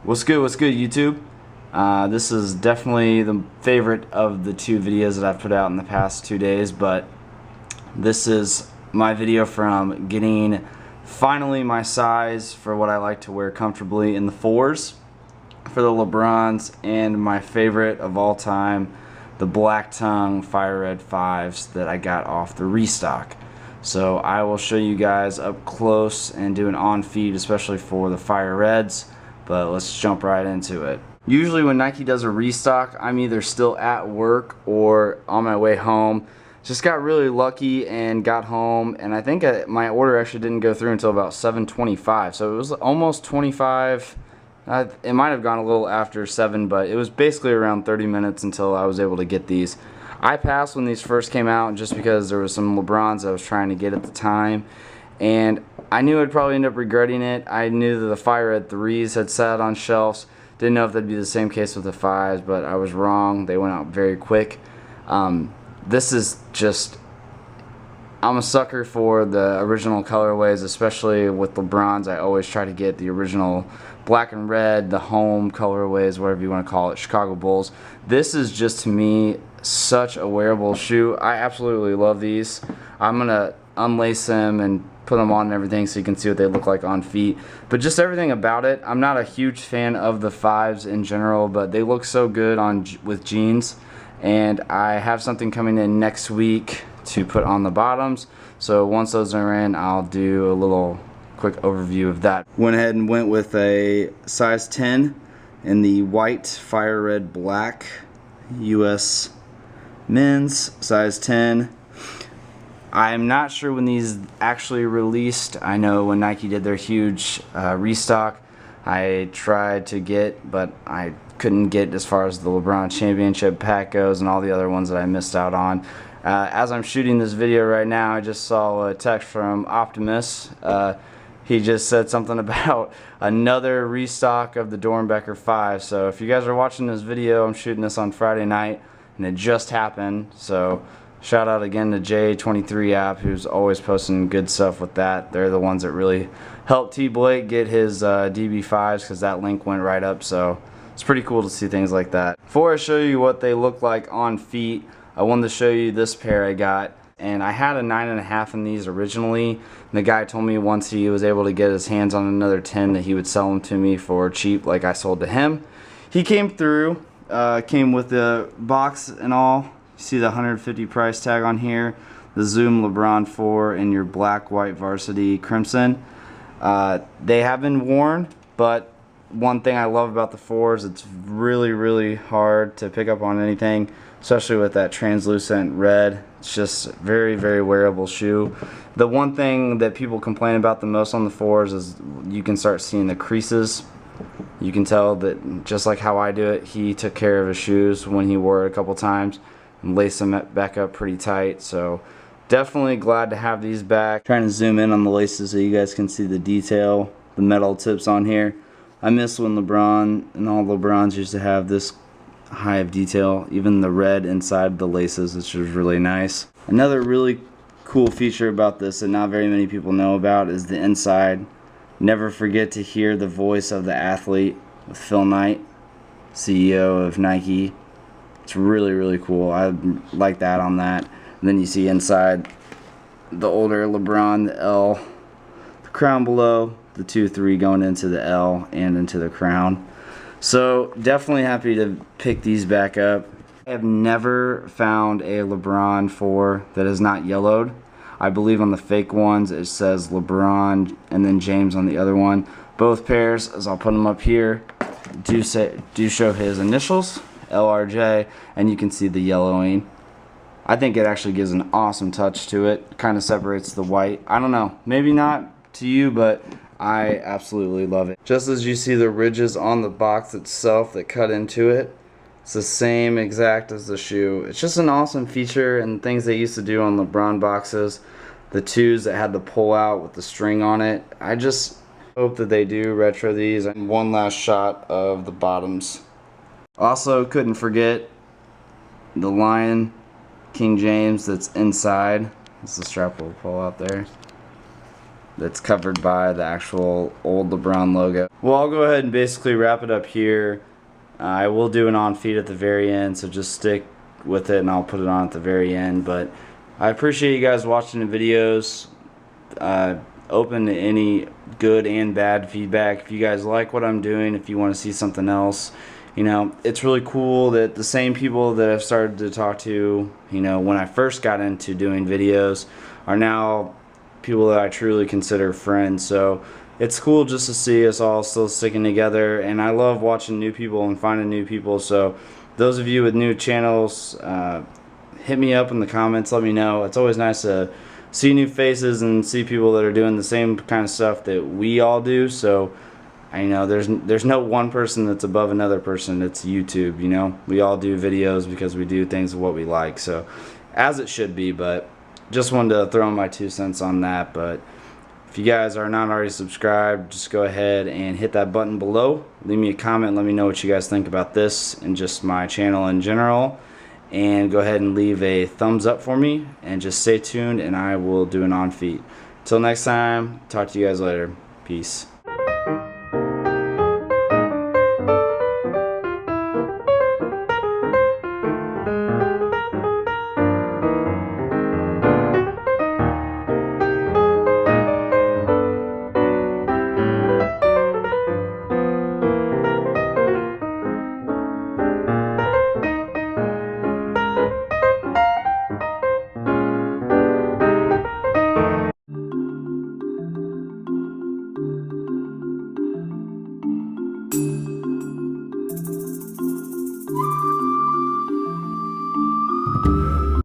What's good YouTube? This is definitely the favorite of the two videos that I've put out in the past 2 days, but this is my video from getting finally my size for what I like to wear comfortably in the 4s for the Lebrons, and my favorite of all time, the Black Tongue Fire Red 5s that I got off the restock. So I will show you guys up close and do an on feed, especially for the Fire Reds. But let's jump right into it. Usually when Nike does a restock, I'm either still at work or on my way home. Just got really lucky and got home, and I think my order actually didn't go through until about 7:25. So it was almost 25. It might have gone a little after 7, but it was basically around 30 minutes until I was able to get these. I passed when these first came out just because there was some Lebrons I was trying to get at the time, and I knew I'd probably end up regretting it. I knew that the Fire Red 3s had sat on shelves. Didn't know if that'd be the same case with the 5s, but I was wrong. They went out very quick. This is just, I'm a sucker for the original colorways, especially with LeBrons. I always try to get the original black and red, the home colorways, whatever you want to call it, Chicago Bulls. This is just, to me, such a wearable shoe. I absolutely love these. I'm going to unlace them and put them on and everything so you can see what they look like on feet, but just everything about it. I'm not a huge fan of the 5s in general, but they look so good on with jeans, and I have something coming in next week to put on the bottoms, so once those are in, I'll do a little quick overview of that. Went ahead and went with a size 10 in the white Fire Red Black US men's size 10. I'm not sure when these actually released. I know when Nike did their huge restock, I tried to get, but I couldn't get as far as the LeBron Championship pack goes and all the other ones that I missed out on. As I'm shooting this video right now, I just saw a text from Optimus. He just said something about another restock of the Dornbecker 5. So if you guys are watching this video, I'm shooting this on Friday night, and it just happened. So shout out again to J23 app, who's always posting good stuff with that. They're the ones that really helped T. Blake get his DB5s, because that link went right up. So it's pretty cool to see things like that. Before I show you what they look like on feet, I wanted to show you this pair I got. And I had a 9.5 in these originally. And the guy told me once he was able to get his hands on another 10 that he would sell them to me for cheap, like I sold to him. He came through, came with the box and all. See the 150 price tag on here, the Zoom LeBron 4 in your black, white varsity crimson. They have been worn, but one thing I love about the 4s, it's really hard to pick up on anything, especially with that translucent red. It's just very wearable shoe. The one thing that people complain about the most on the 4s is you can start seeing the creases. You can tell that, just like how I do it, he took care of his shoes when he wore it a couple times and lace them back up pretty tight. So definitely glad to have these back. Trying to zoom in on the laces so you guys can see the detail, the metal tips on here. I miss when LeBron and all LeBrons used to have this high of detail, even the red inside the laces, which was really nice. Another really cool feature about this that not very many people know about is the inside. Never forget to hear the voice of the athlete with Phil Knight, CEO of Nike. It's really cool. I like that on that. And then you see inside the older LeBron, the L, the crown below, the 2-3 going into the L and into the crown. So definitely happy to pick these back up. I have never found a LeBron 4 that is not yellowed. I believe on the fake ones it says LeBron and then James on the other one. Both pairs, as I'll put them up here, do show his initials, LRJ, and you can see the yellowing. I think it actually gives an awesome touch to it. Kind of separates the white. I don't know, maybe not to you, but I absolutely love it. Just as you see the ridges on the box itself that cut into it, it's the same exact as the shoe. It's just an awesome feature, and things they used to do on LeBron boxes, the 2s that had the pull out with the string on it. I just hope that they do retro these. And one last shot of the bottoms. Also, couldn't forget the lion King James that's inside. This is the strap we'll pull out there. That's covered by the actual old Lebron logo. Well, I'll go ahead and basically wrap it up here. I will do an on feed at the very end, so just stick with it and I'll put it on at the very end. But I appreciate you guys watching the videos. Open to any good and bad feedback. If you guys like what I'm doing, if you want to see something else, you know, it's really cool that the same people that I've started to talk to, you know, when I first got into doing videos are now people that I truly consider friends. So it's cool just to see us all still sticking together, and I love watching new people and finding new people. So those of you with new channels, hit me up in the comments, let me know. It's always nice to see new faces and see people that are doing the same kind of stuff that we all do. So I know there's no one person that's above another person. It's YouTube, you know. We all do videos because we do things what we like. So as it should be, but just wanted to throw my 2 cents on that. But if you guys are not already subscribed, just go ahead and hit that button below. Leave me a comment. Let me know what you guys think about this and just my channel in general. And go ahead and leave a thumbs up for me. And just stay tuned and I will do an on feed. Till next time, talk to you guys later. Peace.